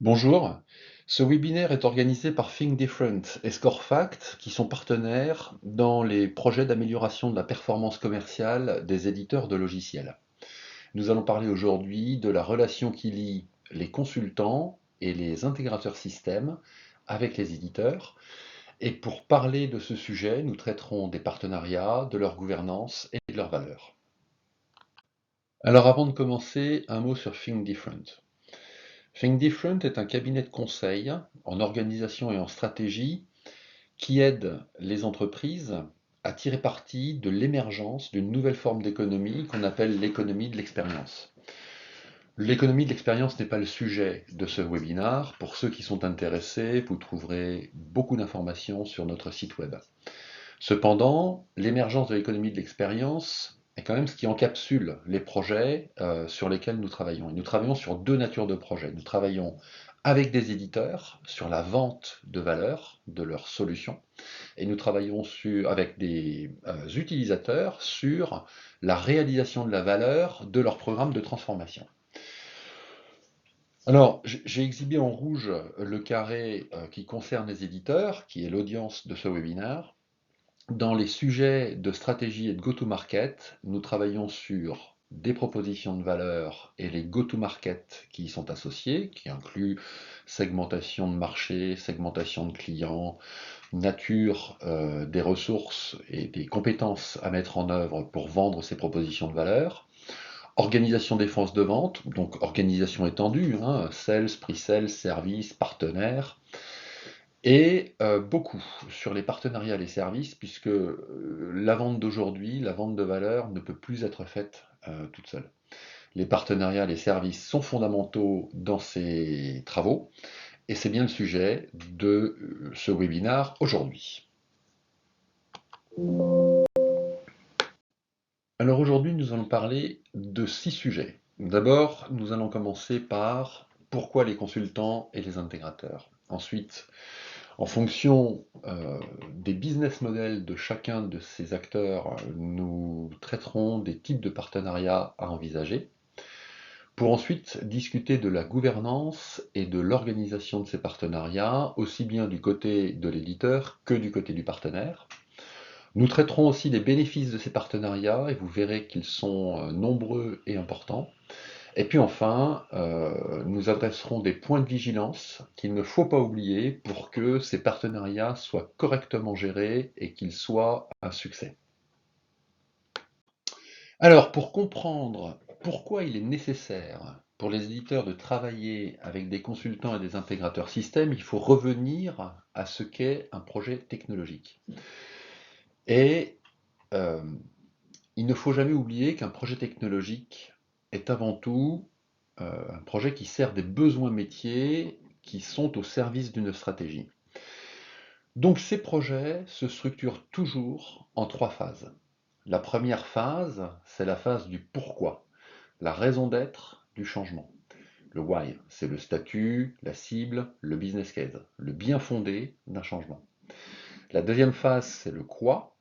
Bonjour, ce webinaire est organisé par Think Different et ScoreFact qui sont partenaires dans les projets d'amélioration de la performance commerciale des éditeurs de logiciels. Nous allons parler aujourd'hui de la relation qui lie les consultants et les intégrateurs système avec les éditeurs. Et pour parler de ce sujet, nous traiterons des partenariats, de leur gouvernance et de leurs valeurs. Alors avant de commencer, un mot sur Think Different. Think Different est un cabinet de conseil en organisation et en stratégie qui aide les entreprises à tirer parti de l'émergence d'une nouvelle forme d'économie qu'on appelle l'économie de l'expérience. L'économie de l'expérience n'est pas le sujet de ce webinaire. Pour ceux qui sont intéressés, vous trouverez beaucoup d'informations sur notre site web. Cependant, l'émergence de l'économie de l'expérience est quand même ce qui encapsule les projets sur lesquels nous travaillons. Et nous travaillons sur deux natures de projets. Nous travaillons avec des éditeurs sur la vente de valeur de leurs solutions et nous travaillons avec des utilisateurs sur la réalisation de la valeur de leur programme de transformation. Alors, j'ai exhibé en rouge le carré qui concerne les éditeurs, qui est l'audience de ce webinaire. Dans les sujets de stratégie et de go-to-market, nous travaillons sur des propositions de valeur et les go-to-market qui y sont associés, qui incluent segmentation de marché, segmentation de clients, nature des ressources et des compétences à mettre en œuvre pour vendre ces propositions de valeur, organisation des forces de vente, donc organisation étendue, sales, pre-sales, services, partenaires, et beaucoup sur les partenariats et les services, puisque la vente d'aujourd'hui, la vente de valeur, ne peut plus être faite toute seule. Les partenariats et les services sont fondamentaux dans ces travaux, et c'est bien le sujet de ce webinaire aujourd'hui. Alors aujourd'hui, nous allons parler de 6 sujets. D'abord, nous allons commencer par pourquoi les consultants et les intégrateurs. Ensuite, en fonction des business models de chacun de ces acteurs, nous traiterons des types de partenariats à envisager, pour ensuite discuter de la gouvernance et de l'organisation de ces partenariats, aussi bien du côté de l'éditeur que du côté du partenaire. Nous traiterons aussi des bénéfices de ces partenariats, et vous verrez qu'ils sont nombreux et importants. Et puis enfin, nous adresserons des points de vigilance qu'il ne faut pas oublier pour que ces partenariats soient correctement gérés et qu'ils soient un succès. Alors, pour comprendre pourquoi il est nécessaire pour les éditeurs de travailler avec des consultants et des intégrateurs système, il faut revenir à ce qu'est un projet technologique. Et euh, il ne faut jamais oublier qu'un projet technologique est avant tout un projet qui sert des besoins métiers qui sont au service d'une stratégie. Donc ces projets se structurent toujours en 3 phases. La première phase, c'est la phase du pourquoi, la raison d'être du changement. Le why, c'est le statut, la cible, le business case, le bien fondé d'un changement. La deuxième phase, c'est le quoi.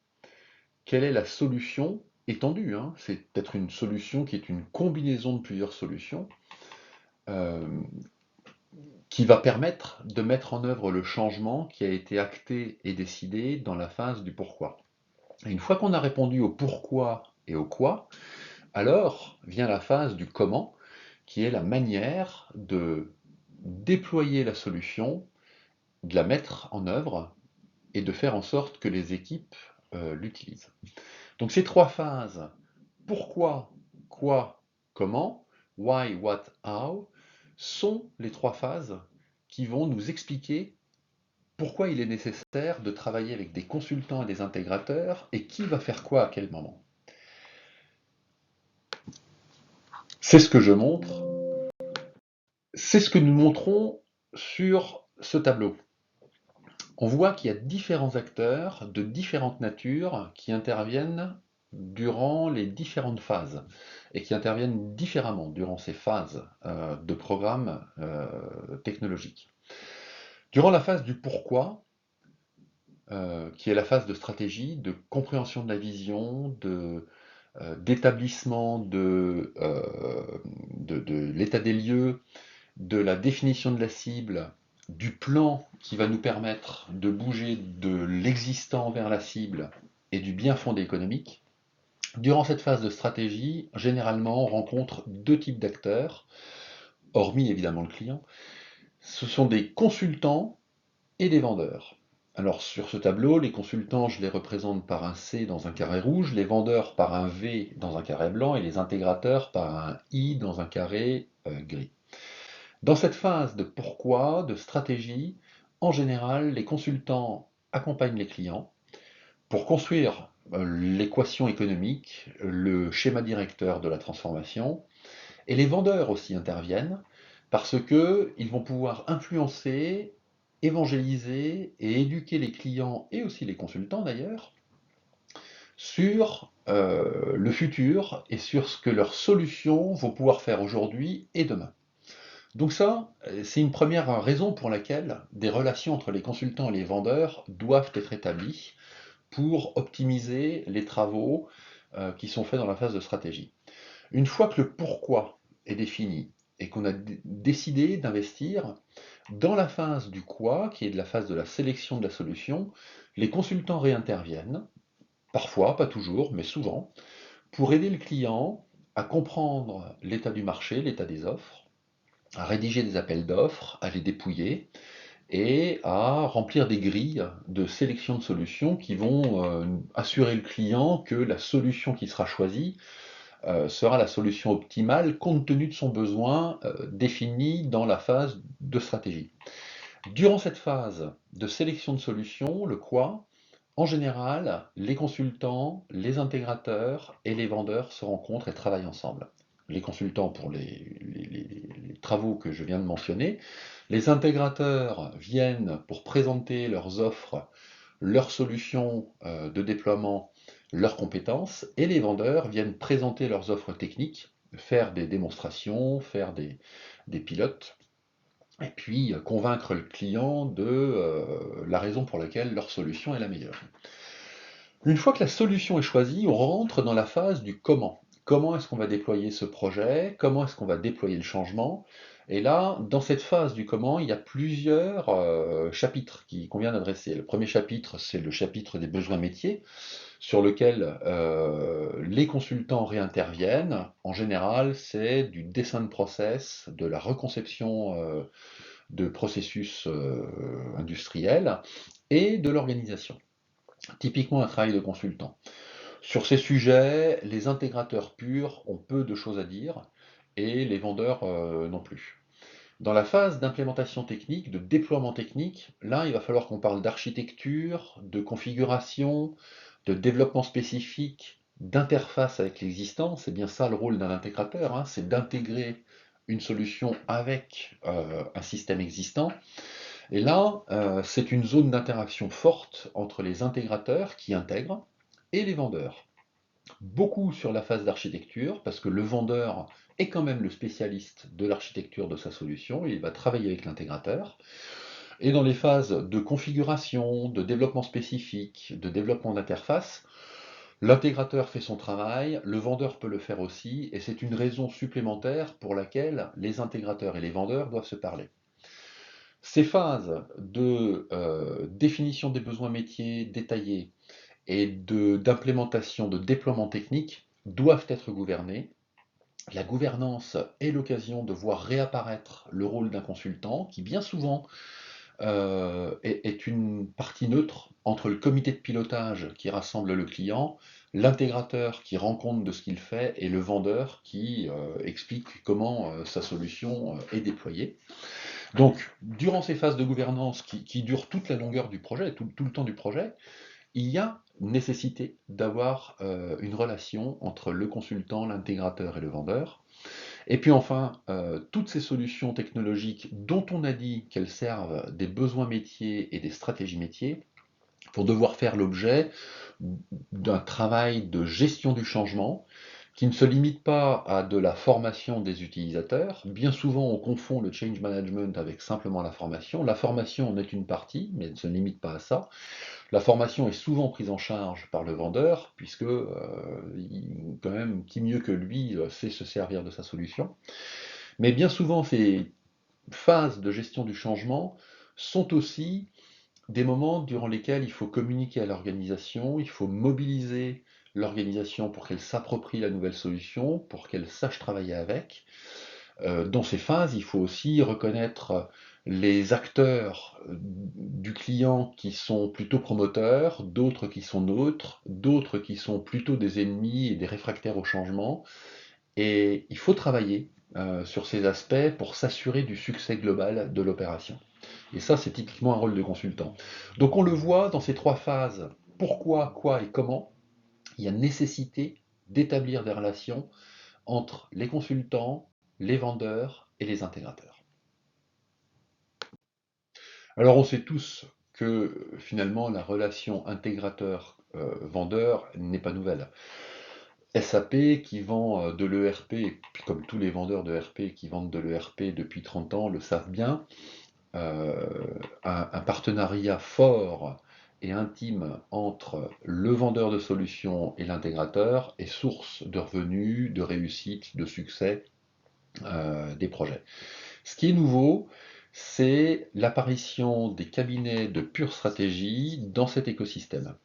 Quelle est la solution étendue, c'est peut-être une solution qui est une combinaison de plusieurs solutions euh, qui va permettre de mettre en œuvre le changement qui a été acté et décidé dans la phase du pourquoi. Et une fois qu'on a répondu au pourquoi et au quoi, alors vient la phase du comment, qui est la manière de déployer la solution, de la mettre en œuvre et de faire en sorte que les équipes l'utilisent. Donc ces 3 phases, pourquoi, quoi, comment, why, what, how, sont les 3 phases qui vont nous expliquer pourquoi il est nécessaire de travailler avec des consultants et des intégrateurs et qui va faire quoi à quel moment. C'est ce que je montre, c'est ce que nous montrons sur ce tableau. On voit qu'il y a différents acteurs de différentes natures qui interviennent durant les différentes phases et qui interviennent différemment durant ces phases de programme technologique. Durant la phase du pourquoi, qui est la phase de stratégie, de compréhension de la vision, d'établissement de l'état des lieux, de la définition de la cible, du plan qui va nous permettre de bouger de l'existant vers la cible et du bien fondé économique. Durant cette phase de stratégie, généralement, on rencontre deux types d'acteurs, hormis évidemment le client. Ce sont des consultants et des vendeurs. Alors sur ce tableau, les consultants, je les représente par un C dans un carré rouge, les vendeurs par un V dans un carré blanc et les intégrateurs par un I dans un carré gris. Dans cette phase de pourquoi, de stratégie, en général, les consultants accompagnent les clients pour construire l'équation économique, le schéma directeur de la transformation, et les vendeurs aussi interviennent parce qu'ils vont pouvoir influencer, évangéliser et éduquer les clients et aussi les consultants d'ailleurs sur le futur et sur ce que leurs solutions vont pouvoir faire aujourd'hui et demain. Donc ça, c'est une première raison pour laquelle des relations entre les consultants et les vendeurs doivent être établies pour optimiser les travaux qui sont faits dans la phase de stratégie. Une fois que le pourquoi est défini et qu'on a décidé d'investir, dans la phase du quoi, qui est de la phase de la sélection de la solution, les consultants réinterviennent, parfois, pas toujours, mais souvent, pour aider le client à comprendre l'état du marché, l'état des offres, à rédiger des appels d'offres, à les dépouiller et à remplir des grilles de sélection de solutions qui vont assurer le client que la solution qui sera choisie sera la solution optimale compte tenu de son besoin défini dans la phase de stratégie. Durant cette phase de sélection de solutions, le quoi, en général, les consultants, les intégrateurs et les vendeurs se rencontrent et travaillent ensemble. Les consultants pour les travaux que je viens de mentionner, les intégrateurs viennent pour présenter leurs offres, leurs solutions de déploiement, leurs compétences, et les vendeurs viennent présenter leurs offres techniques, faire des démonstrations, faire des pilotes, et puis convaincre le client de la raison pour laquelle leur solution est la meilleure. Une fois que la solution est choisie, on rentre dans la phase du comment. Comment est-ce qu'on va déployer ce projet? Comment est-ce qu'on va déployer le changement? Et là, dans cette phase du comment, il y a plusieurs chapitres qu'on vient d'adresser. Le premier chapitre, c'est le chapitre des besoins métiers, sur lequel les consultants réinterviennent. En général, c'est du dessin de process, de la reconception de processus industriels et de l'organisation. Typiquement un travail de consultant. Sur ces sujets, les intégrateurs purs ont peu de choses à dire et les vendeurs non plus. Dans la phase d'implémentation technique, de déploiement technique, là, il va falloir qu'on parle d'architecture, de configuration, de développement spécifique, d'interface avec l'existant. C'est bien ça le rôle d'un intégrateur, hein, c'est d'intégrer une solution avec un système existant. Et là, c'est une zone d'interaction forte entre les intégrateurs qui intègrent et les vendeurs. Beaucoup sur la phase d'architecture, parce que le vendeur est quand même le spécialiste de l'architecture de sa solution, et il va travailler avec l'intégrateur. Et dans les phases de configuration, de développement spécifique, de développement d'interface, l'intégrateur fait son travail, le vendeur peut le faire aussi, et c'est une raison supplémentaire pour laquelle les intégrateurs et les vendeurs doivent se parler. Ces phases de définition des besoins métiers détaillés et d'implémentation, de déploiement technique doivent être gouvernées. La gouvernance est l'occasion de voir réapparaître le rôle d'un consultant qui bien souvent est une partie neutre entre le comité de pilotage qui rassemble le client, l'intégrateur qui rend compte de ce qu'il fait et le vendeur qui explique comment sa solution est déployée. Donc, durant ces phases de gouvernance qui durent toute la longueur du projet, tout le temps du projet, il y a nécessité d'avoir une relation entre le consultant, l'intégrateur et le vendeur. Et puis enfin, toutes ces solutions technologiques dont on a dit qu'elles servent des besoins métiers et des stratégies métiers vont devoir faire l'objet d'un travail de gestion du changement qui ne se limite pas à de la formation des utilisateurs. Bien souvent, on confond le change management avec simplement la formation. La formation en est une partie, mais elle ne se limite pas à ça. La formation est souvent prise en charge par le vendeur, puisque quand même, qui mieux que lui sait se servir de sa solution. Mais bien souvent, c'est phases de gestion du changement sont aussi des moments durant lesquels il faut communiquer à l'organisation, il faut mobiliser l'organisation pour qu'elle s'approprie la nouvelle solution, pour qu'elle sache travailler avec. Dans ces phases, il faut aussi reconnaître les acteurs du client qui sont plutôt promoteurs, d'autres qui sont neutres, d'autres qui sont plutôt des ennemis et des réfractaires au changement. Et il faut travailler sur ces aspects pour s'assurer du succès global de l'opération. Et ça, c'est typiquement un rôle de consultant. Donc on le voit dans ces trois phases, pourquoi, quoi et comment, il y a nécessité d'établir des relations entre les consultants, les vendeurs et les intégrateurs. Alors on sait tous que finalement la relation intégrateur-vendeur n'est pas nouvelle. SAP qui vend de l'ERP, puis comme tous les vendeurs de RP qui vendent de l'ERP depuis 30 ans le savent bien, euh, un partenariat fort et intime entre le vendeur de solutions et l'intégrateur est source de revenus, de réussite, de succès des projets. Ce qui est nouveau, c'est l'apparition des cabinets de pure stratégie dans cet écosystème.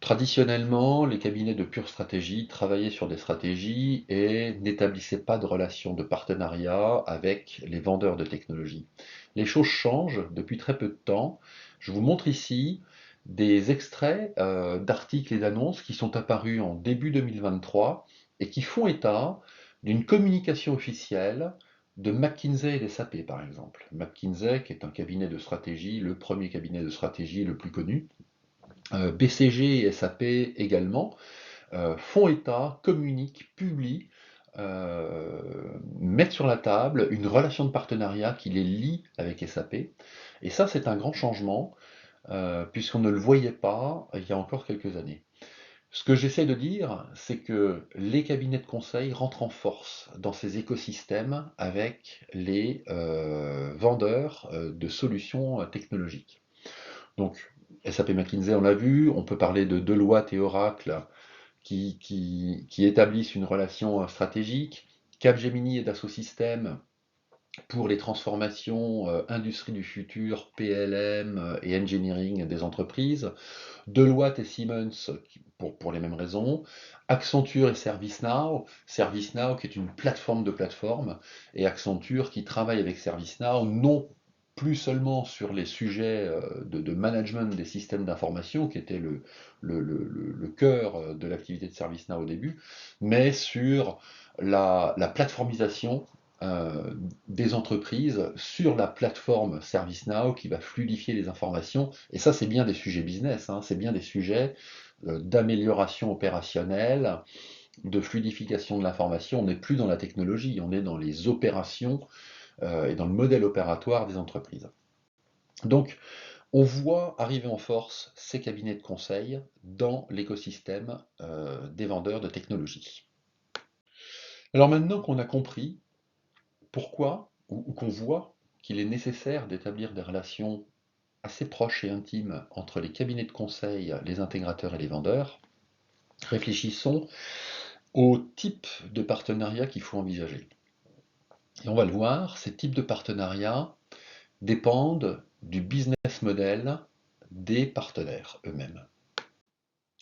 Traditionnellement, les cabinets de pure stratégie travaillaient sur des stratégies et n'établissaient pas de relation de partenariat avec les vendeurs de technologie. Les choses changent depuis très peu de temps. Je vous montre ici des extraits d'articles et d'annonces qui sont apparus en début 2023 et qui font état d'une communication officielle de McKinsey et des SAP, par exemple. McKinsey, qui est un cabinet de stratégie, le premier cabinet de stratégie le plus connu, BCG et SAP également, font état, communiquent, publient, mettent sur la table une relation de partenariat qui les lie avec SAP. Et ça, c'est un grand changement, puisqu'on ne le voyait pas il y a encore quelques années. Ce que j'essaie de dire, c'est que les cabinets de conseil rentrent en force dans ces écosystèmes avec les vendeurs de solutions technologiques. Donc, SAP McKinsey, on l'a vu, on peut parler de Deloitte et Oracle qui établissent une relation stratégique, Capgemini et Dassault Systèmes pour les transformations industrie du futur, PLM et engineering des entreprises, Deloitte et Siemens pour les mêmes raisons, Accenture et ServiceNow, ServiceNow qui est une plateforme de plateforme, et Accenture qui travaille avec ServiceNow, non plus seulement sur les sujets de management des systèmes d'information, qui était le cœur de l'activité de ServiceNow au début, mais sur la plateformisation des entreprises sur la plateforme ServiceNow qui va fluidifier les informations. Et ça, c'est bien des sujets business, hein, c'est bien des sujets d'amélioration opérationnelle, de fluidification de l'information. On n'est plus dans la technologie, on est dans les opérations et dans le modèle opératoire des entreprises. Donc, on voit arriver en force ces cabinets de conseil dans l'écosystème des vendeurs de technologie. Alors maintenant qu'on a compris pourquoi, ou qu'on voit qu'il est nécessaire d'établir des relations assez proches et intimes entre les cabinets de conseil, les intégrateurs et les vendeurs, réfléchissons au type de partenariat qu'il faut envisager. Et on va le voir, ces types de partenariats dépendent du business model des partenaires eux-mêmes.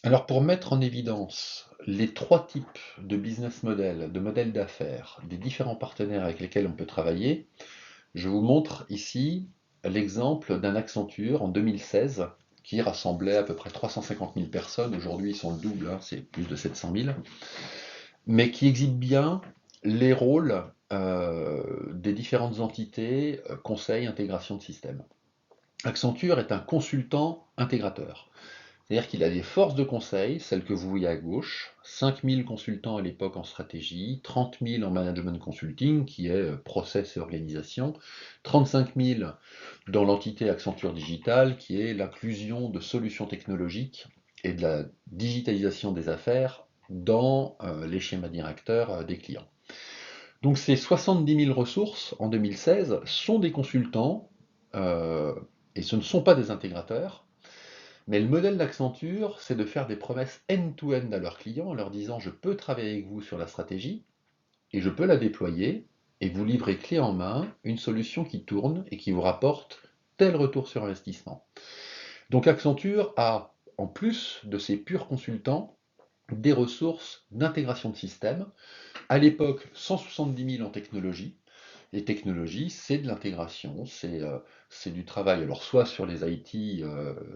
Alors pour mettre en évidence les trois types de business model, de modèles d'affaires des différents partenaires avec lesquels on peut travailler, je vous montre ici l'exemple d'un Accenture en 2016 qui rassemblait à peu près 350 000 personnes. Aujourd'hui, ils sont le double, hein, c'est plus de 700 000, mais qui exhibe bien les rôles des différentes entités, conseil, intégration de système. Accenture est un consultant intégrateur. C'est-à-dire qu'il a des forces de conseil, celles que vous voyez à gauche, 5000 consultants à l'époque en stratégie, 30 000 en management consulting, qui est process et organisation, 35 000 dans l'entité Accenture Digital, qui est l'inclusion de solutions technologiques et de la digitalisation des affaires dans les schémas directeurs des clients. Donc ces 70 000 ressources en 2016 sont des consultants, et ce ne sont pas des intégrateurs. Mais le modèle d'Accenture, c'est de faire des promesses end-to-end à leurs clients en leur disant je peux travailler avec vous sur la stratégie et je peux la déployer et vous livrez clé en main une solution qui tourne et qui vous rapporte tel retour sur investissement. Donc Accenture a, en plus de ses purs consultants, des ressources d'intégration de système. À l'époque, 170 000 en technologie. Les technologies, c'est de l'intégration, c'est du travail, alors soit sur les IT,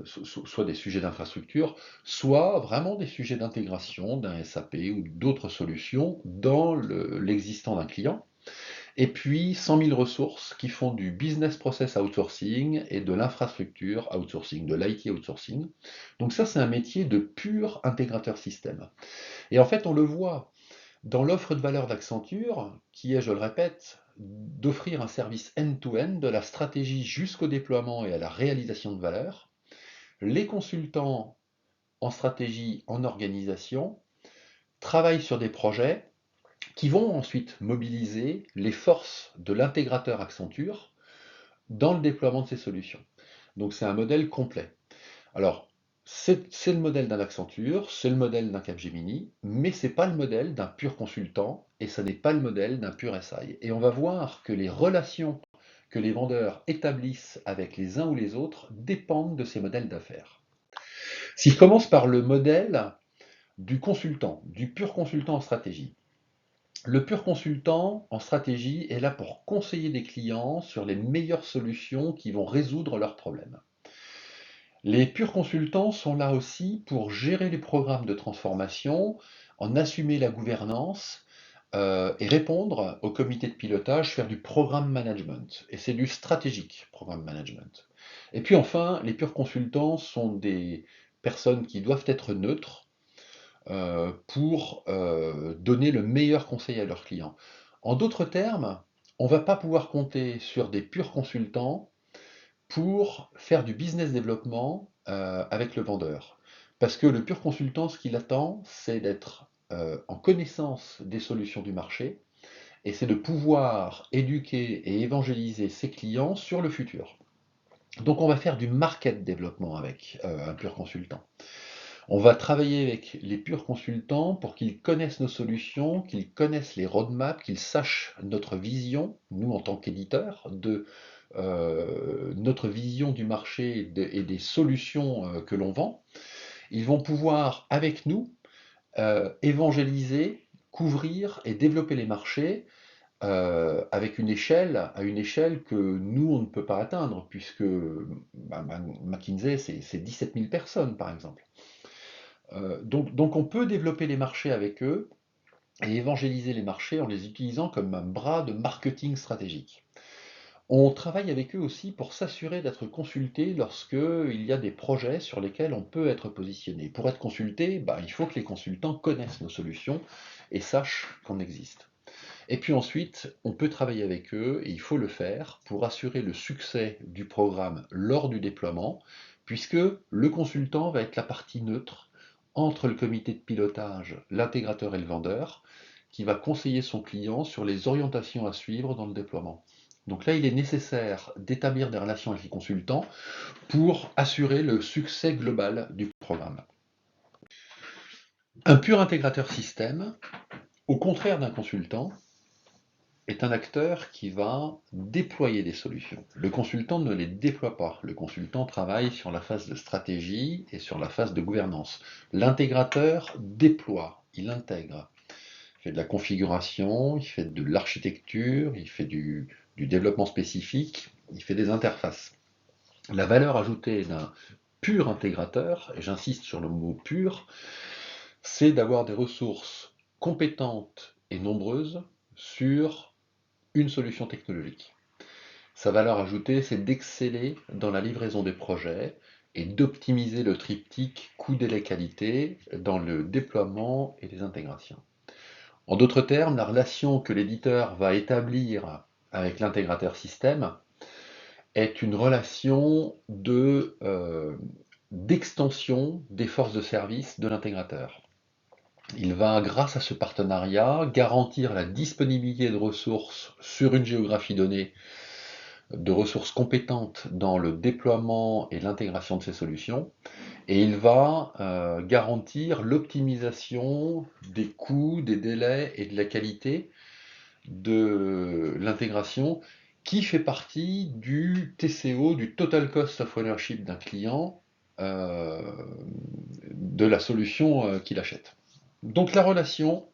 soit des sujets d'infrastructure, soit vraiment des sujets d'intégration d'un SAP ou d'autres solutions dans l'existant d'un client. Et puis 100 000 ressources qui font du business process outsourcing et de l'infrastructure outsourcing, de l'IT outsourcing. Donc ça, c'est un métier de pur intégrateur système. Et en fait, on le voit dans l'offre de valeur d'Accenture, qui est, je le répète, d'offrir un service end-to-end, de la stratégie jusqu'au déploiement et à la réalisation de valeur. Les consultants en stratégie, en organisation, travaillent sur des projets qui vont ensuite mobiliser les forces de l'intégrateur Accenture dans le déploiement de ces solutions. Donc c'est un modèle complet. Alors, c'est le modèle d'un Accenture, c'est le modèle d'un Capgemini, mais c'est pas le modèle d'un pur consultant et ça n'est pas le modèle d'un pur SI. Et on va voir que les relations que les vendeurs établissent avec les uns ou les autres dépendent de ces modèles d'affaires. Si je commence par le modèle du consultant, du pur consultant en stratégie, le pur consultant en stratégie est là pour conseiller des clients sur les meilleures solutions qui vont résoudre leurs problèmes. Les purs consultants sont là aussi pour gérer les programmes de transformation, en assumer la gouvernance et répondre au comité de pilotage, faire du programme management. Et c'est du stratégique programme management. Et puis enfin, les purs consultants sont des personnes qui doivent être neutres pour donner le meilleur conseil à leurs clients. En d'autres termes, on ne va pas pouvoir compter sur des purs consultants pour faire du business développement avec le vendeur. Parce que le pur consultant, ce qu'il attend, c'est d'être en connaissance des solutions du marché et c'est de pouvoir éduquer et évangéliser ses clients sur le futur. Donc on va faire du market développement avec un pur consultant. On va travailler avec les purs consultants pour qu'ils connaissent nos solutions, qu'ils connaissent les roadmaps, qu'ils sachent notre vision, nous en tant qu'éditeurs, de notre vision du marché et des solutions que l'on vend. Ils vont pouvoir, avec nous, évangéliser, couvrir et développer les marchés avec à une échelle que nous, on ne peut pas atteindre, puisque McKinsey, c'est 17 000 personnes, par exemple. Donc on peut développer les marchés avec eux et évangéliser les marchés en les utilisant comme un bras de marketing stratégique. On travaille avec eux aussi pour s'assurer d'être consulté lorsqu'il y a des projets sur lesquels on peut être positionné. Pour être consulté, il faut que les consultants connaissent nos solutions et sachent qu'on existe. Et puis ensuite, on peut travailler avec eux, et il faut le faire, pour assurer le succès du programme lors du déploiement, puisque le consultant va être la partie neutre entre le comité de pilotage, l'intégrateur et le vendeur, qui va conseiller son client sur les orientations à suivre dans le déploiement. Donc là, il est nécessaire d'établir des relations avec les consultants pour assurer le succès global du programme. Un pur intégrateur système, au contraire d'un consultant, est un acteur qui va déployer des solutions. Le consultant ne les déploie pas. Le consultant travaille sur la phase de stratégie et sur la phase de gouvernance. L'intégrateur déploie, il intègre. Il fait de la configuration, il fait de l'architecture, il fait du développement spécifique, il fait des interfaces. La valeur ajoutée d'un pur intégrateur, et j'insiste sur le mot pur, c'est d'avoir des ressources compétentes et nombreuses sur une solution technologique. Sa valeur ajoutée, c'est d'exceller dans la livraison des projets et d'optimiser le triptyque coût, délai, qualité dans le déploiement et les intégrations. En d'autres termes, la relation que l'éditeur va établir avec l'intégrateur système est une relation d'extension des forces de service de l'intégrateur. Il va, grâce à ce partenariat, garantir la disponibilité de ressources sur une géographie donnée, de ressources compétentes dans le déploiement et l'intégration de ces solutions, et il va garantir l'optimisation des coûts, des délais et de la qualité de l'intégration qui fait partie du TCO, du Total Cost of Ownership d'un client, euh, de la solution qu'il achète. Donc la relation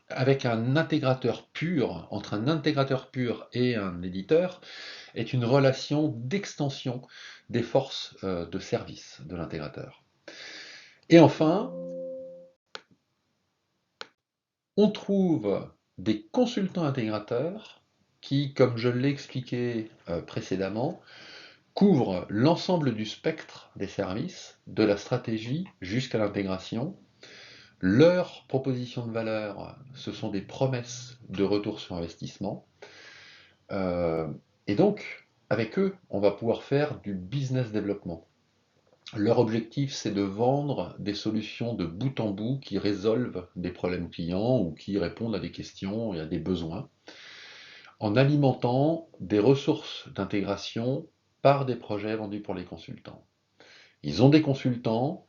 avec un intégrateur pur, entre un intégrateur pur et un éditeur, est une relation d'extension des forces de service de l'intégrateur. Et enfin, on trouve des consultants intégrateurs qui, comme je l'ai expliqué précédemment, couvrent l'ensemble du spectre des services, de la stratégie jusqu'à l'intégration. Leurs propositions de valeur, ce sont des promesses de retour sur investissement. Euh, et donc, avec eux, on va pouvoir faire du business développement. Leur objectif, c'est de vendre des solutions de bout en bout qui résolvent des problèmes clients ou qui répondent à des questions et à des besoins, en alimentant des ressources d'intégration par des projets vendus pour les consultants. Ils ont des consultants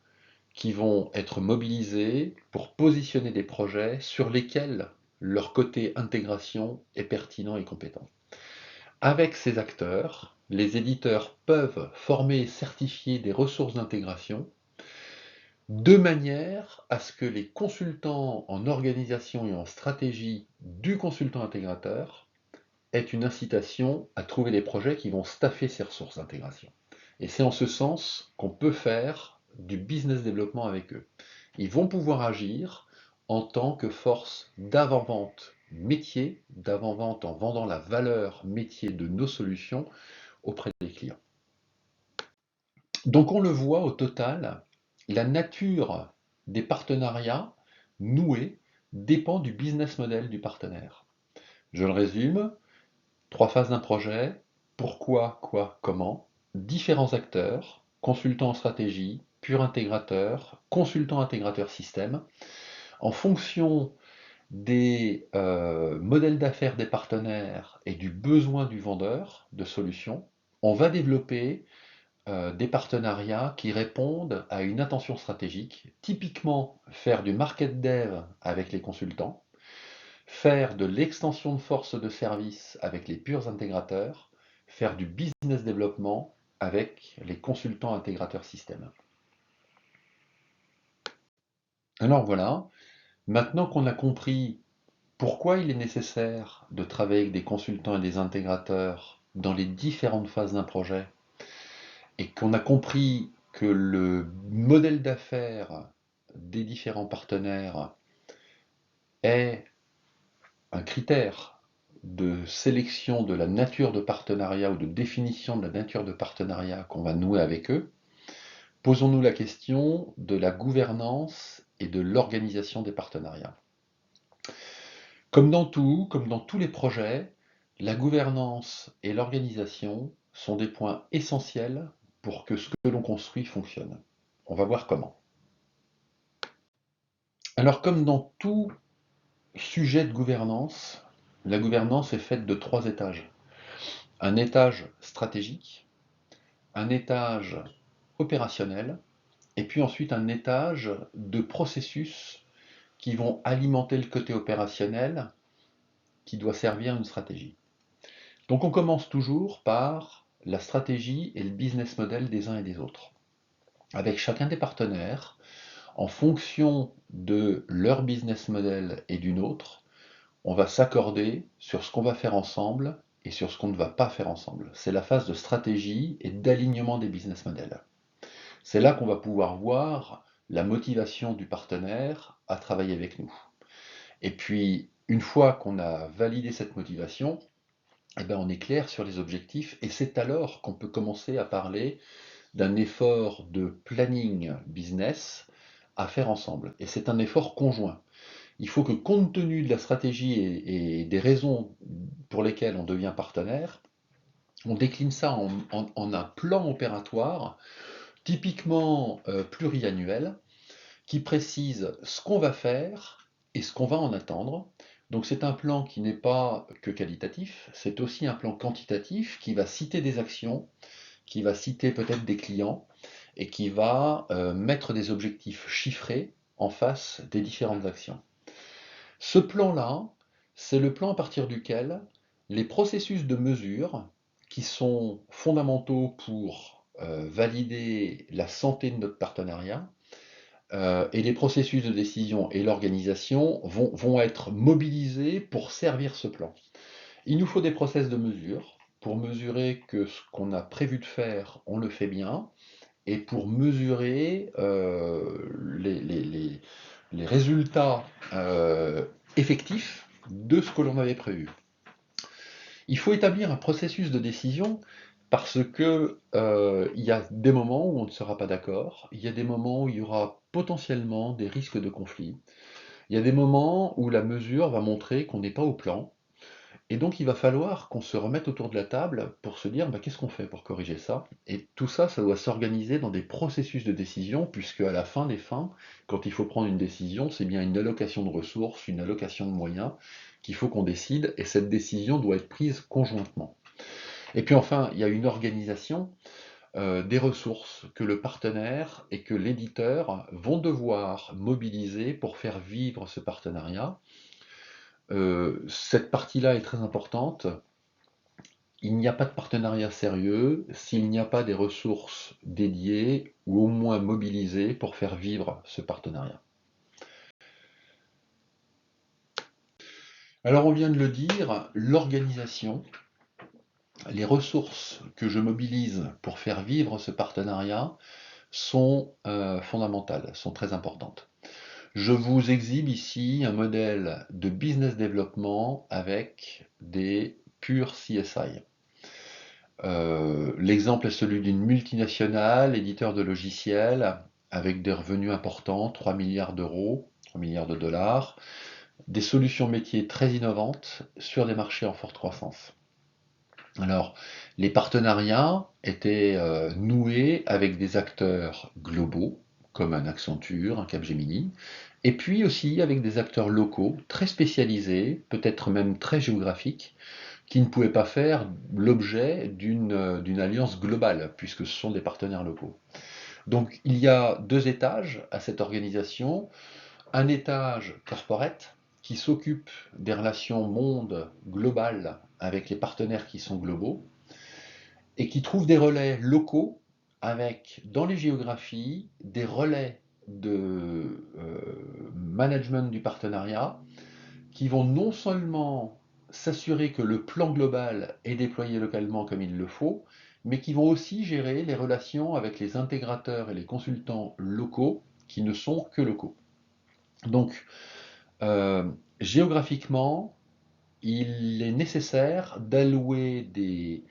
qui vont être mobilisés pour positionner des projets sur lesquels leur côté intégration est pertinent et compétent. Avec ces acteurs, les éditeurs peuvent former et certifier des ressources d'intégration de manière à ce que les consultants en organisation et en stratégie du consultant intégrateur aient une incitation à trouver des projets qui vont staffer ces ressources d'intégration. Et c'est en ce sens qu'on peut faire du business développement avec eux. Ils vont pouvoir agir en tant que force d'avant-vente métier, d'avant-vente en vendant la valeur métier de nos solutions auprès des clients. Donc on le voit au total, la nature des partenariats noués dépend du business model du partenaire. Je le résume, 3 phases d'un projet, pourquoi, quoi, comment, différents acteurs, consultants en stratégie, pur intégrateur, consultant intégrateur système, en fonction des modèles d'affaires des partenaires et du besoin du vendeur de solutions, on va développer des partenariats qui répondent à une intention stratégique, typiquement faire du market dev avec les consultants, faire de l'extension de force de service avec les purs intégrateurs, faire du business développement avec les consultants intégrateurs système. Alors voilà, maintenant qu'on a compris pourquoi il est nécessaire de travailler avec des consultants et des intégrateurs dans les différentes phases d'un projet, et qu'on a compris que le modèle d'affaires des différents partenaires est un critère de sélection de la nature de partenariat ou de définition de la nature de partenariat qu'on va nouer avec eux, posons-nous la question de la gouvernance et de l'organisation des partenariats. Comme dans tout, comme dans tous les projets, la gouvernance et l'organisation sont des points essentiels pour que ce que l'on construit fonctionne. On va voir comment. Alors, comme dans tout sujet de gouvernance, la gouvernance est faite de 3 étages. Un étage stratégique, un étage opérationnel, et puis ensuite un étage de processus qui vont alimenter le côté opérationnel qui doit servir une stratégie. Donc on commence toujours par la stratégie et le business model des uns et des autres. Avec chacun des partenaires, en fonction de leur business model et du nôtre, on va s'accorder sur ce qu'on va faire ensemble et sur ce qu'on ne va pas faire ensemble. C'est la phase de stratégie et d'alignement des business models. C'est là qu'on va pouvoir voir la motivation du partenaire à travailler avec nous. Et puis, une fois qu'on a validé cette motivation, eh ben on est clair sur les objectifs et c'est alors qu'on peut commencer à parler d'un effort de planning business à faire ensemble. Et c'est un effort conjoint. Il faut que, compte tenu de la stratégie et des raisons pour lesquelles on devient partenaire, on décline ça en un plan opératoire typiquement pluriannuel qui précise ce qu'on va faire et ce qu'on va en attendre. Donc c'est un plan qui n'est pas que qualitatif, c'est aussi un plan quantitatif qui va citer des actions, qui va citer peut-être des clients et qui va mettre des objectifs chiffrés en face des différentes actions. Ce plan-là, C'est le plan à partir duquel les processus de mesure qui sont fondamentaux pour valider la santé de notre partenariat et les processus de décision et l'organisation vont être mobilisés pour servir ce plan. Il nous faut des process de mesure pour mesurer que ce qu'on a prévu de faire, on le fait bien, et pour mesurer les résultats effectifs de ce que l'on avait prévu. Il faut établir un processus de décision parce que il y a des moments où on ne sera pas d'accord, il y a des moments où il y aura potentiellement des risques de conflit, il y a des moments où la mesure va montrer qu'on n'est pas au plan, et donc il va falloir qu'on se remette autour de la table pour se dire bah, qu'est-ce qu'on fait pour corriger ça? Et tout ça, ça doit s'organiser dans des processus de décision, puisque à la fin des fins, quand il faut prendre une décision, c'est bien une allocation de ressources, une allocation de moyens qu'il faut qu'on décide, et cette décision doit être prise conjointement. Et puis enfin, il y a une organisation des ressources que le partenaire et que l'éditeur vont devoir mobiliser pour faire vivre ce partenariat. Cette partie-là est très importante. Il n'y a pas de partenariat sérieux s'il n'y a pas des ressources dédiées ou au moins mobilisées pour faire vivre ce partenariat. Alors on vient de le dire, l'organisation, les ressources que je mobilise pour faire vivre ce partenariat sont fondamentales, sont très importantes. Je vous exhibe ici un modèle de business développement avec des purs CSI. L'exemple est celui d'une multinationale, éditeur de logiciels, avec des revenus importants, 3 milliards d'euros, 3 milliards de dollars, des solutions métiers très innovantes sur des marchés en forte croissance. Alors, les partenariats étaient noués avec des acteurs globaux, comme un Accenture, un Capgemini, et puis aussi avec des acteurs locaux, très spécialisés, peut-être même très géographiques, qui ne pouvaient pas faire l'objet d'une alliance globale, puisque ce sont des partenaires locaux. Donc il y a deux étages à cette organisation. Un étage corporate qui s'occupe des relations monde globales avec les partenaires qui sont globaux et qui trouve des relais locaux avec, dans les géographies, des relais de management du partenariat qui vont non seulement s'assurer que le plan global est déployé localement comme il le faut, mais qui vont aussi gérer les relations avec les intégrateurs et les consultants locaux qui ne sont que locaux. Donc, euh, géographiquement, il est nécessaire d'allouer des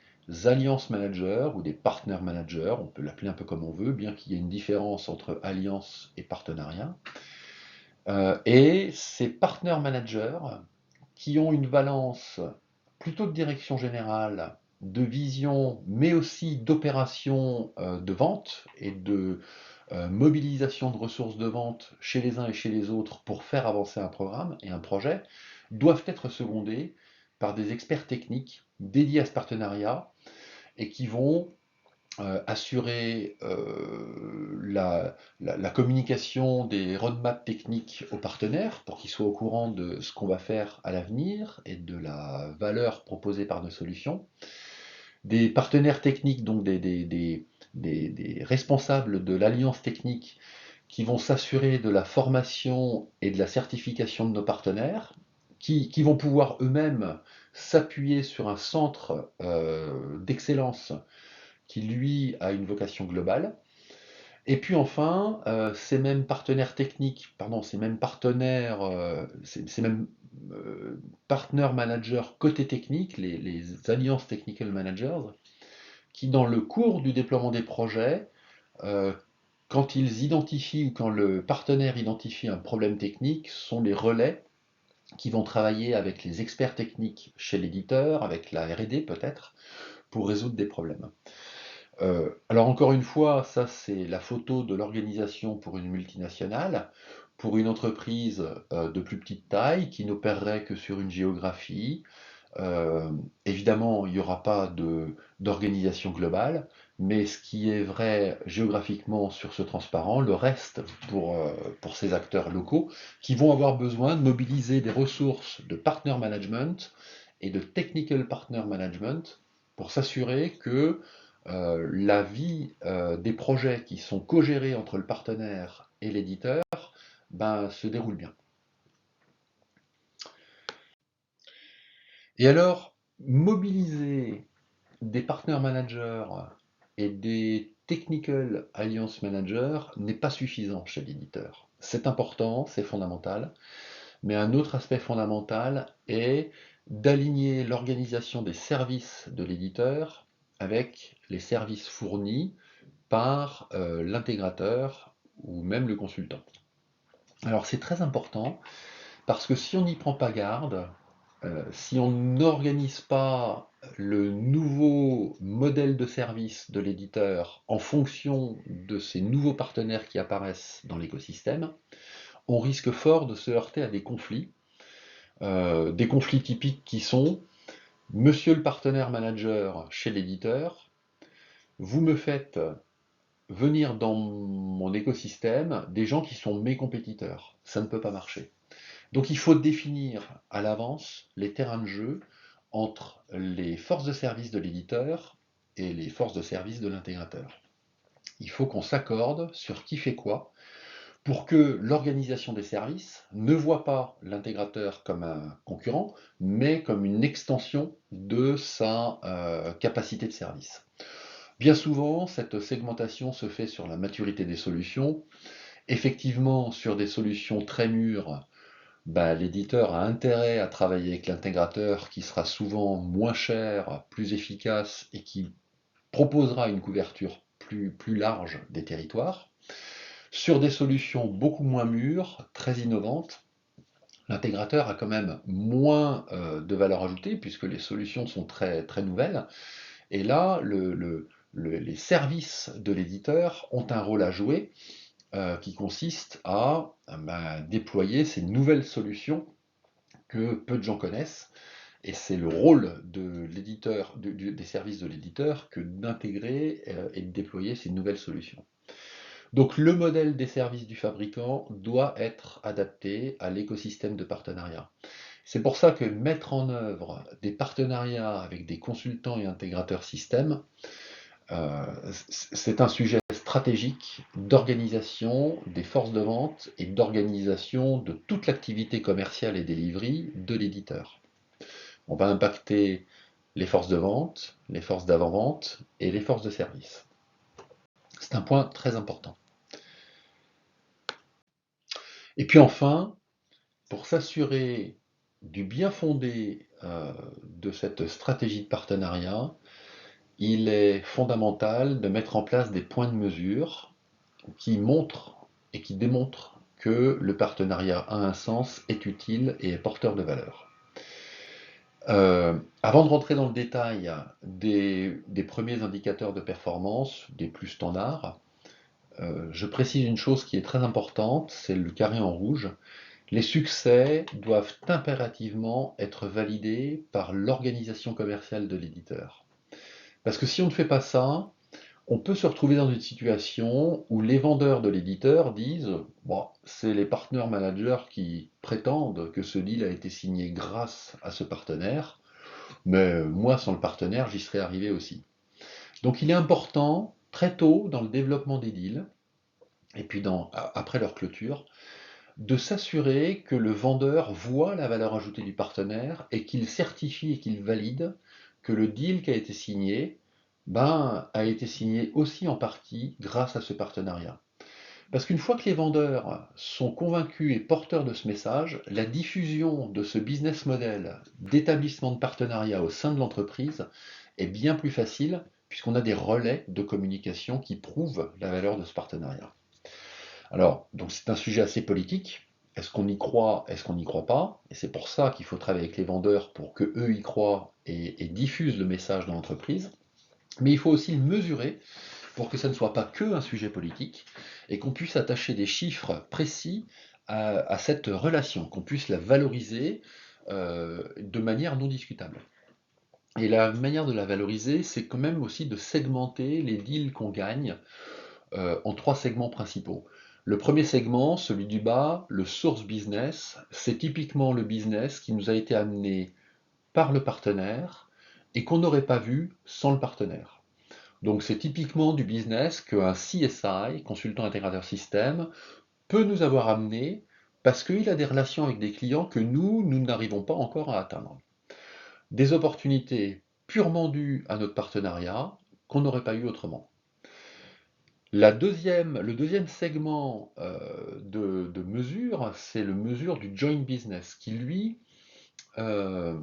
alliance managers ou des partner managers, on peut l'appeler un peu comme on veut, bien qu'il y ait une différence entre alliance et partenariat. Et ces partner managers qui ont une valence plutôt de direction générale, de vision, mais aussi d'opération de vente et de mobilisation de ressources de vente chez les uns et chez les autres pour faire avancer un programme et un projet, doivent être secondés par des experts techniques dédiés à ce partenariat et qui vont assurer la communication des roadmaps techniques aux partenaires pour qu'ils soient au courant de ce qu'on va faire à l'avenir et de la valeur proposée par nos solutions. Des partenaires techniques, donc des responsables de l'alliance technique qui vont s'assurer de la formation et de la certification de nos partenaires, qui vont pouvoir eux-mêmes s'appuyer sur un centre d'excellence qui lui a une vocation globale. Et puis enfin, ces mêmes partenaires techniques, pardon, ces mêmes partenaires, ces mêmes partner managers côté technique, les alliances technical managers, qui dans le cours du déploiement des projets, euh, quand ils identifient ou quand le partenaire identifie un problème technique, sont les relais qui vont travailler avec les experts techniques chez l'éditeur, avec la R&D peut-être, pour résoudre des problèmes. Alors encore une fois, ça c'est la photo de l'organisation pour une multinationale. Pour une entreprise de plus petite taille qui n'opérerait que sur une géographie, Euh, Évidemment, il n'y aura pas d'organisation globale, mais ce qui est vrai géographiquement sur ce transparent, le reste pour ces acteurs locaux qui vont avoir besoin de mobiliser des ressources de partner management et de technical partner management pour s'assurer que la vie des projets qui sont co-gérés entre le partenaire et l'éditeur ben, se déroule bien. Et alors, mobiliser des partner managers et des technical alliance managers n'est pas suffisant chez l'éditeur. C'est important, c'est fondamental, mais un autre aspect fondamental est d'aligner l'organisation des services de l'éditeur avec les services fournis par l'intégrateur ou même le consultant. Alors c'est très important parce que si on n'y prend pas garde, si on n'organise pas le nouveau modèle de service de l'éditeur en fonction de ces nouveaux partenaires qui apparaissent dans l'écosystème, on risque fort de se heurter à des conflits typiques qui sont Monsieur le partenaire manager chez l'éditeur, vous me faites venir dans mon écosystème des gens qui sont mes compétiteurs. Ça ne peut pas marcher. Donc il faut définir à l'avance les terrains de jeu entre les forces de service de l'éditeur et les forces de service de l'intégrateur. Il faut qu'on s'accorde sur qui fait quoi pour que l'organisation des services ne voit pas l'intégrateur comme un concurrent, mais comme une extension de sa capacité de service. Bien souvent, cette segmentation se fait sur la maturité des solutions. Effectivement, sur des solutions très mûres, bah, l'éditeur a intérêt à travailler avec l'intégrateur qui sera souvent moins cher, plus efficace et qui proposera une couverture plus large des territoires. Sur des solutions beaucoup moins mûres, très innovantes, l'intégrateur a quand même moins de valeur ajoutée puisque les solutions sont très, très nouvelles. Et là, les services de l'éditeur ont un rôle à jouer qui consiste à déployer ces nouvelles solutions que peu de gens connaissent. Et c'est le rôle de l'éditeur, des services de l'éditeur que d'intégrer et de déployer ces nouvelles solutions. Donc le modèle des services du fabricant doit être adapté à l'écosystème de partenariat. C'est pour ça que mettre en œuvre des partenariats avec des consultants et intégrateurs système, euh, c'est un sujet stratégique d'organisation des forces de vente et d'organisation de toute l'activité commerciale et delivery de l'éditeur. On va impacter les forces de vente, les forces d'avant-vente et les forces de service. C'est un point très important. Et puis enfin, pour s'assurer du bien fondé de cette stratégie de partenariat, il est fondamental de mettre en place des points de mesure qui montrent et qui démontrent que le partenariat a un sens, est utile et est porteur de valeur. Avant de rentrer dans le détail des premiers indicateurs de performance, des plus standards, je précise une chose qui est très importante, c'est le carré en rouge. Les succès doivent impérativement être validés par l'organisation commerciale de l'éditeur. Parce que si on ne fait pas ça, on peut se retrouver dans une situation où les vendeurs de l'éditeur disent bon, c'est les partner managers qui prétendent que ce deal a été signé grâce à ce partenaire, mais moi, sans le partenaire, j'y serais arrivé aussi. Donc il est important, très tôt dans le développement des deals, et puis après leur clôture, de s'assurer que le vendeur voit la valeur ajoutée du partenaire et qu'il certifie et qu'il valide que le deal qui a été signé a été signé aussi en partie grâce à ce partenariat. Parce qu'une fois que les vendeurs sont convaincus et porteurs de ce message, la diffusion de ce business model d'établissement de partenariat au sein de l'entreprise est bien plus facile puisqu'on a des relais de communication qui prouvent la valeur de ce partenariat. Alors, donc c'est un sujet assez politique. Est-ce qu'on y croit, est-ce qu'on n'y croit pas? Et c'est pour ça qu'il faut travailler avec les vendeurs pour que eux y croient et diffusent le message dans l'entreprise. Mais il faut aussi le mesurer pour que ça ne soit pas que un sujet politique et qu'on puisse attacher des chiffres précis à cette relation, qu'on puisse la valoriser de manière non discutable. Et la manière de la valoriser, c'est quand même aussi de segmenter les deals qu'on gagne en trois segments principaux. Le premier segment, celui du bas, le source business, c'est typiquement le business qui nous a été amené par le partenaire et qu'on n'aurait pas vu sans le partenaire. Donc c'est typiquement du business qu'un CSI, consultant intégrateur système, peut nous avoir amené parce qu'il a des relations avec des clients que nous n'arrivons pas encore à atteindre. Des opportunités purement dues à notre partenariat qu'on n'aurait pas eu autrement. Le deuxième segment de mesure, c'est le mesure du joint business, qui lui euh,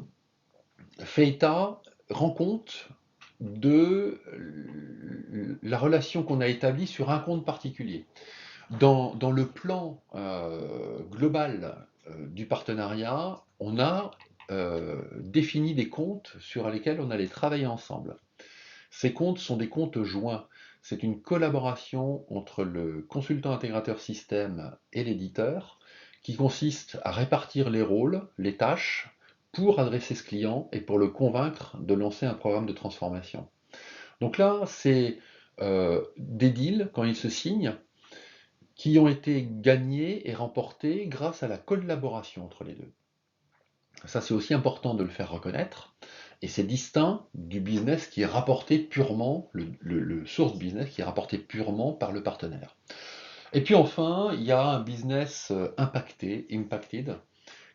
fait état, rend compte de la relation qu'on a établie sur un compte particulier. Dans le plan global du partenariat, on a défini des comptes sur lesquels on allait travailler ensemble. Ces comptes sont des comptes joints. C'est une collaboration entre le consultant intégrateur système et l'éditeur qui consiste à répartir les rôles, les tâches, pour adresser ce client et pour le convaincre de lancer un programme de transformation. Donc là, c'est des deals, quand ils se signent, qui ont été gagnés et remportés grâce à la collaboration entre les deux. Ça, c'est aussi important de le faire reconnaître. Et c'est distinct du business qui est rapporté purement, le source business qui est rapporté purement par le partenaire. Et puis enfin, il y a un business impacted,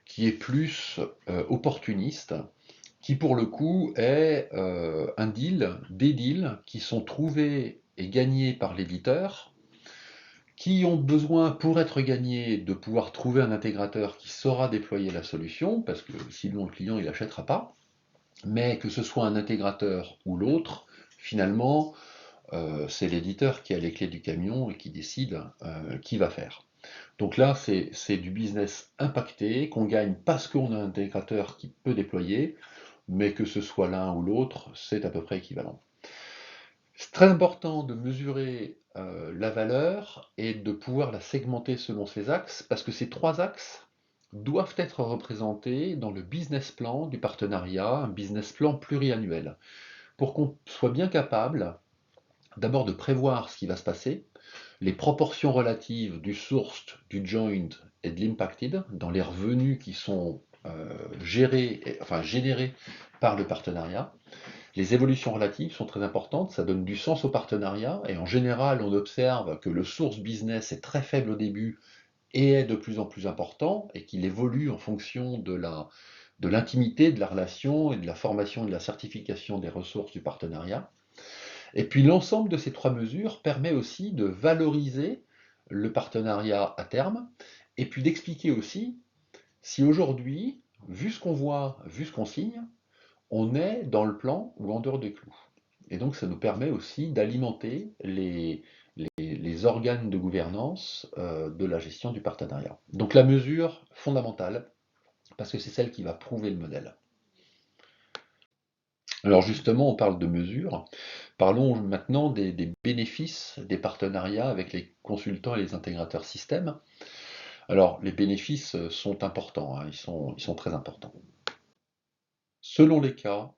qui est plus opportuniste, qui pour le coup est des deals qui sont trouvés et gagnés par l'éditeur, qui ont besoin, pour être gagnés, de pouvoir trouver un intégrateur qui saura déployer la solution, parce que sinon le client il n'achètera pas, mais que ce soit un intégrateur ou l'autre, finalement, c'est l'éditeur qui a les clés du camion et qui décide qui va faire. Donc là, c'est du business impacté, qu'on gagne parce qu'on a un intégrateur qui peut déployer, mais que ce soit l'un ou l'autre, c'est à peu près équivalent. C'est très important de mesurer la valeur et de pouvoir la segmenter selon ces axes, parce que ces trois axes doivent être représentés dans le business plan du partenariat, un business plan pluriannuel, pour qu'on soit bien capable d'abord de prévoir ce qui va se passer, les proportions relatives du sourced, du joint et de l'impacted dans les revenus qui sont générés par le partenariat. Les évolutions relatives sont très importantes, ça donne du sens au partenariat, et en général, on observe que le source business est très faible au début et est de plus en plus important, et qu'il évolue en fonction de l'intimité de la relation et de la formation et de la certification des ressources du partenariat. Et puis l'ensemble de ces trois mesures permet aussi de valoriser le partenariat à terme, et puis d'expliquer aussi si aujourd'hui, vu ce qu'on voit, vu ce qu'on signe, on est dans le plan ou en dehors des clous. Et donc ça nous permet aussi d'alimenter les organes de gouvernance de la gestion du partenariat. Donc la mesure fondamentale, parce que c'est celle qui va prouver le modèle. Alors justement, on parle de mesure. Parlons maintenant des bénéfices des partenariats avec les consultants et les intégrateurs système. Alors les bénéfices sont importants, hein, ils sont très importants. Selon les cas,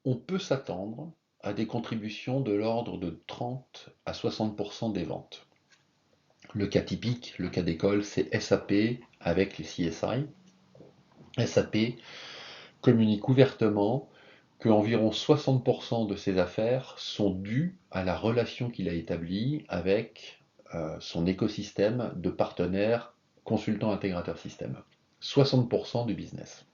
on peut s'attendre à des contributions de l'ordre de 30 à 60% des ventes. Le cas typique, le cas d'école, c'est SAP avec les CSI. SAP communique ouvertement qu'environ 60% de ses affaires sont dues à la relation qu'il a établie avec son écosystème de partenaires consultants intégrateurs système. 60% du business.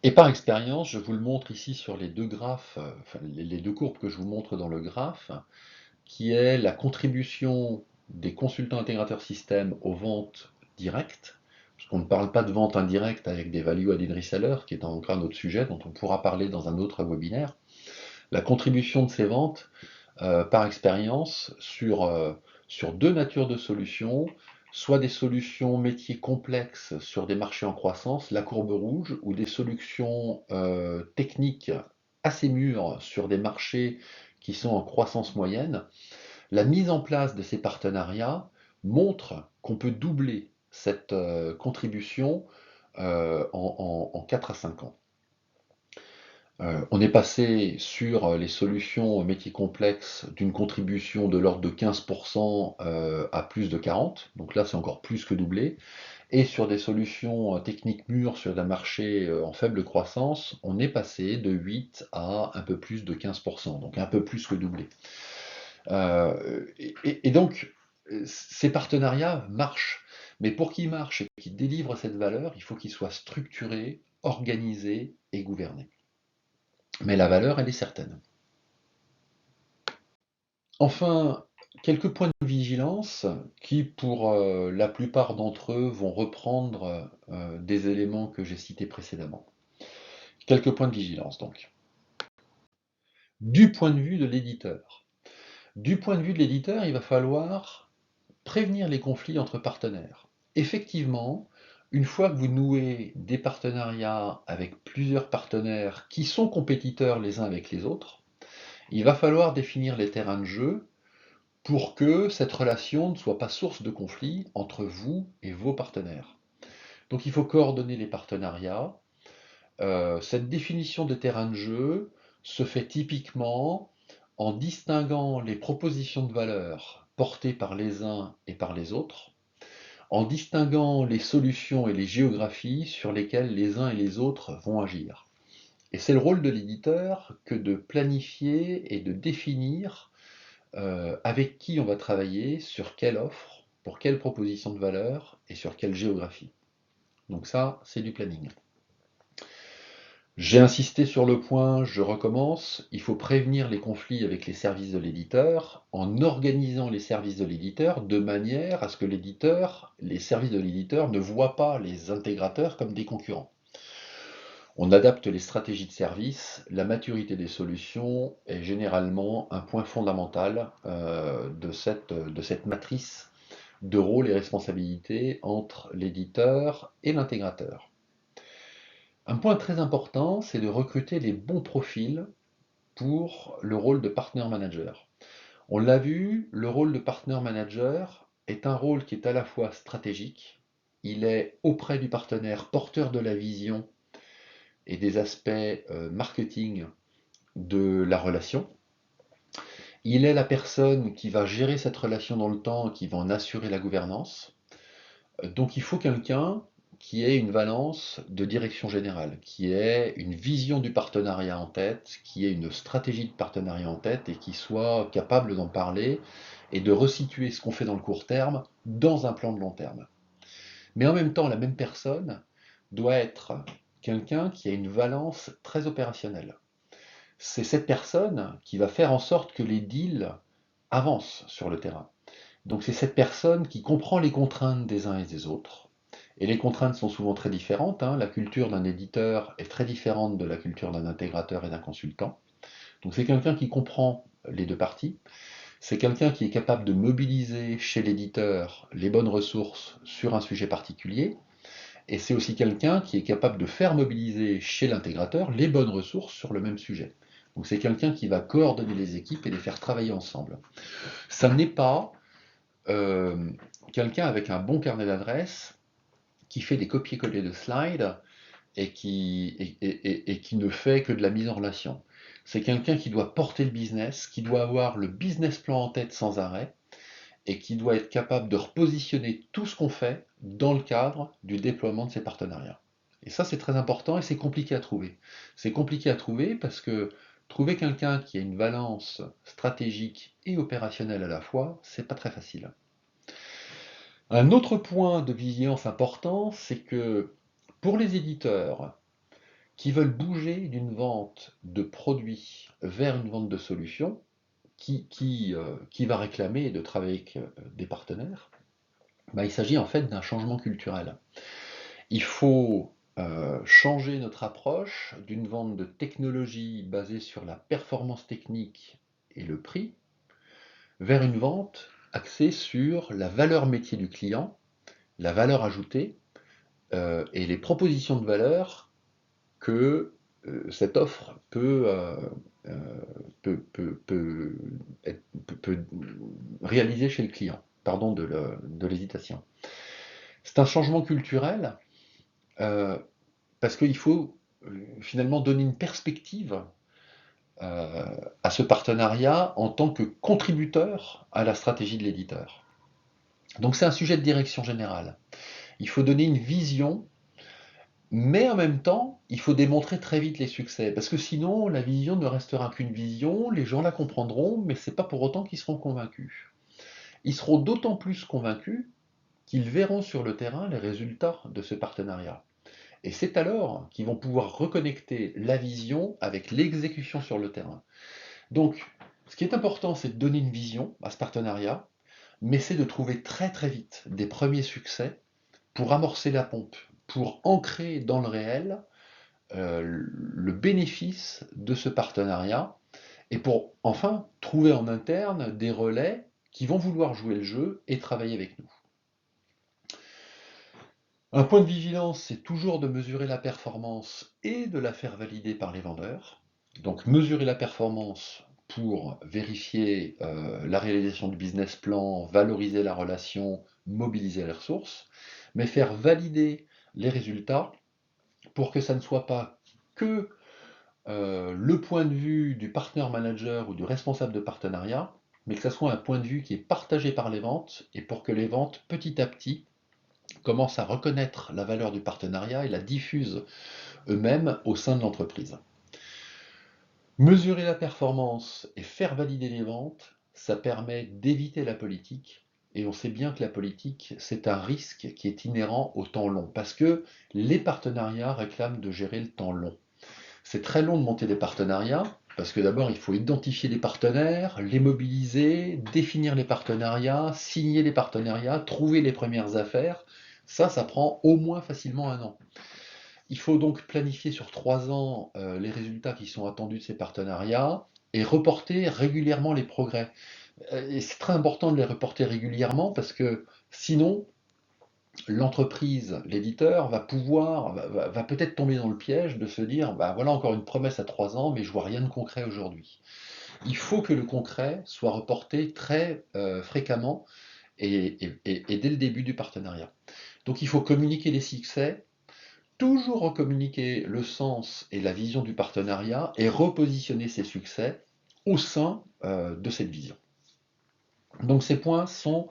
Et par expérience, je vous le montre ici sur les deux graphes, enfin, les deux courbes que je vous montre dans le graphe, qui est la contribution des consultants intégrateurs système aux ventes directes, parce qu'on ne parle pas de vente indirecte avec des value-added resellers, qui est encore un autre sujet dont on pourra parler dans un autre webinaire. La contribution de ces ventes, par expérience, sur deux natures de solutions, soit des solutions métiers complexes sur des marchés en croissance, la courbe rouge, ou des solutions techniques assez mûres sur des marchés qui sont en croissance moyenne. La mise en place de ces partenariats montre qu'on peut doubler cette contribution en 4 à 5 ans. On est passé sur les solutions métiers complexes d'une contribution de l'ordre de 15% à plus de 40%, donc là c'est encore plus que doublé, et sur des solutions techniques mûres sur un marché en faible croissance, on est passé de 8 à un peu plus de 15%, donc un peu plus que doublé. Et donc, ces partenariats marchent, mais pour qu'ils marchent et qu'ils délivrent cette valeur, il faut qu'ils soient structurés, organisés et gouvernés. Mais la valeur, elle est certaine. Enfin, quelques points de vigilance qui, pour la plupart d'entre eux, vont reprendre des éléments que j'ai cités précédemment. Quelques points de vigilance, donc. Du point de vue de l'éditeur. Du point de vue de l'éditeur, il va falloir prévenir les conflits entre partenaires. Effectivement, une fois que vous nouez des partenariats avec plusieurs partenaires qui sont compétiteurs les uns avec les autres, il va falloir définir les terrains de jeu pour que cette relation ne soit pas source de conflit entre vous et vos partenaires. Donc il faut coordonner les partenariats. Cette définition de terrain de jeu se fait typiquement en distinguant les propositions de valeur portées par les uns et par les autres, en distinguant les solutions et les géographies sur lesquelles les uns et les autres vont agir. Et c'est le rôle de l'éditeur que de planifier et de définir avec qui on va travailler, sur quelle offre, pour quelle proposition de valeur et sur quelle géographie. Donc ça, c'est du planning. J'ai insisté sur le point, je recommence, il faut prévenir les conflits avec les services de l'éditeur en organisant les services de l'éditeur de manière à ce que les services de l'éditeur ne voient pas les intégrateurs comme des concurrents. On adapte les stratégies de service, la maturité des solutions est généralement un point fondamental de cette matrice de rôle et responsabilité entre l'éditeur et l'intégrateur. Un point très important, c'est de recruter les bons profils pour le rôle de partner manager. On l'a vu, le rôle de partner manager est un rôle qui est à la fois stratégique, il est auprès du partenaire porteur de la vision et des aspects marketing de la relation. Il est la personne qui va gérer cette relation dans le temps, qui va en assurer la gouvernance. Donc il faut quelqu'un qui ait une valence de direction générale, qui ait une vision du partenariat en tête, qui ait une stratégie de partenariat en tête et qui soit capable d'en parler et de resituer ce qu'on fait dans le court terme dans un plan de long terme. Mais en même temps, la même personne doit être quelqu'un qui a une valence très opérationnelle. C'est cette personne qui va faire en sorte que les deals avancent sur le terrain. Donc c'est cette personne qui comprend les contraintes des uns et des autres. Et les contraintes sont souvent très différentes, hein. La culture d'un éditeur est très différente de la culture d'un intégrateur et d'un consultant. Donc c'est quelqu'un qui comprend les deux parties. C'est quelqu'un qui est capable de mobiliser chez l'éditeur les bonnes ressources sur un sujet particulier. Et c'est aussi quelqu'un qui est capable de faire mobiliser chez l'intégrateur les bonnes ressources sur le même sujet. Donc c'est quelqu'un qui va coordonner les équipes et les faire travailler ensemble. Ça n'est pas quelqu'un avec un bon carnet d'adresses qui fait des copier-coller de slides et qui ne fait que de la mise en relation. C'est quelqu'un qui doit porter le business, qui doit avoir le business plan en tête sans arrêt, et qui doit être capable de repositionner tout ce qu'on fait dans le cadre du déploiement de ces partenariats. Et ça, c'est très important et c'est compliqué à trouver. C'est compliqué à trouver parce que trouver quelqu'un qui a une valence stratégique et opérationnelle à la fois, c'est pas très facile. Un autre point de vigilance important, c'est que pour les éditeurs qui veulent bouger d'une vente de produits vers une vente de solutions, qui va réclamer de travailler avec des partenaires, bah, il s'agit en fait d'un changement culturel. Il faut changer notre approche d'une vente de technologie basée sur la performance technique et le prix vers une vente axée sur la valeur métier du client, la valeur ajoutée et les propositions de valeur que cette offre peut réaliser chez le client. Pardon de l'hésitation. C'est un changement culturel euh, parce qu'il faut finalement donner une perspective à ce partenariat en tant que contributeur à la stratégie de l'éditeur. Donc c'est un sujet de direction générale. Il faut donner une vision, mais en même temps, il faut démontrer très vite les succès, parce que sinon, la vision ne restera qu'une vision, les gens la comprendront, mais c'est pas pour autant qu'ils seront convaincus. Ils seront d'autant plus convaincus qu'ils verront sur le terrain les résultats de ce partenariat. Et c'est alors qu'ils vont pouvoir reconnecter la vision avec l'exécution sur le terrain. Donc, ce qui est important, c'est de donner une vision à ce partenariat, mais c'est de trouver très très vite des premiers succès pour amorcer la pompe, pour ancrer dans le réel le bénéfice de ce partenariat, et pour enfin trouver en interne des relais qui vont vouloir jouer le jeu et travailler avec nous. Un point de vigilance, c'est toujours de mesurer la performance et de la faire valider par les vendeurs. Donc mesurer la performance pour vérifier la réalisation du business plan, valoriser la relation, mobiliser les ressources, mais faire valider les résultats pour que ça ne soit pas que le point de vue du partner manager ou du responsable de partenariat, mais que ça soit un point de vue qui est partagé par les ventes et pour que les ventes, petit à petit, commencent à reconnaître la valeur du partenariat et la diffusent eux-mêmes au sein de l'entreprise. Mesurer la performance et faire valider les ventes, ça permet d'éviter la politique. Et on sait bien que la politique, c'est un risque qui est inhérent au temps long, parce que les partenariats réclament de gérer le temps long. C'est très long de monter des partenariats, parce que d'abord, il faut identifier les partenaires, les mobiliser, définir les partenariats, signer les partenariats, trouver les premières affaires. Ça prend au moins facilement 1 an. Il faut donc planifier sur 3 ans les résultats qui sont attendus de ces partenariats et reporter régulièrement les progrès. Et c'est très important de les reporter régulièrement parce que sinon, l'entreprise, l'éditeur, va peut-être tomber dans le piège de se dire, bah voilà encore une promesse à 3 ans, mais je vois rien de concret aujourd'hui. Il faut que le concret soit reporté très fréquemment et dès le début du partenariat. Donc il faut communiquer les succès, toujours recommuniquer le sens et la vision du partenariat et repositionner ces succès au sein de cette vision. Donc ces points sont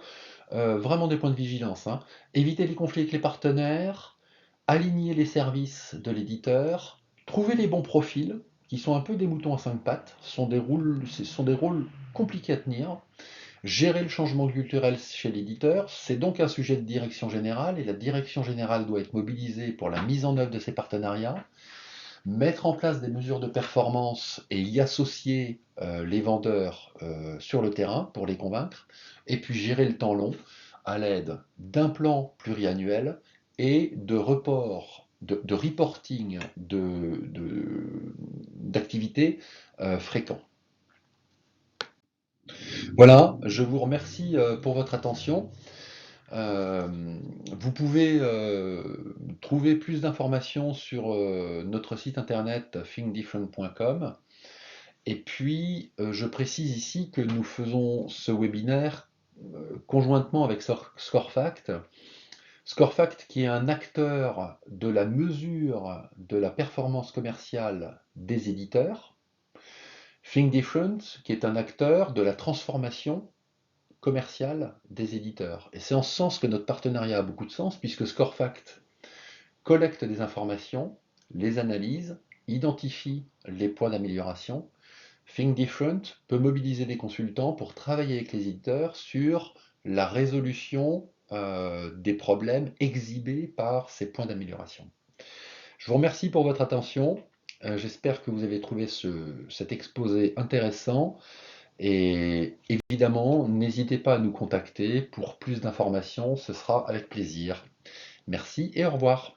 vraiment des points de vigilance, hein. Éviter les conflits avec les partenaires, aligner les services de l'éditeur, trouver les bons profils, qui sont un peu des moutons à 5 pattes, ce sont des rôles compliqués à tenir. Gérer le changement culturel chez l'éditeur, c'est donc un sujet de direction générale, et la direction générale doit être mobilisée pour la mise en œuvre de ces partenariats, mettre en place des mesures de performance et y associer les vendeurs sur le terrain pour les convaincre, et puis gérer le temps long à l'aide d'un plan pluriannuel et de report, de reporting d'activités fréquents. Voilà, je vous remercie pour votre attention. Euh, Vous pouvez trouver plus d'informations sur notre site internet thinkdifferent.com. Et puis, je précise ici que nous faisons ce webinaire conjointement avec Scorefact. Scorefact qui est un acteur de la mesure de la performance commerciale des éditeurs. Think Different qui est un acteur de la transformation commerciale des éditeurs. Et c'est en ce sens que notre partenariat a beaucoup de sens, puisque Scorefact collecte des informations, les analyse, identifie les points d'amélioration. Think Different peut mobiliser des consultants pour travailler avec les éditeurs sur la résolution des problèmes exhibés par ces points d'amélioration. Je vous remercie pour votre attention. J'espère que vous avez trouvé cet exposé intéressant. Et évidemment, n'hésitez pas à nous contacter pour plus d'informations, ce sera avec plaisir. Merci et au revoir.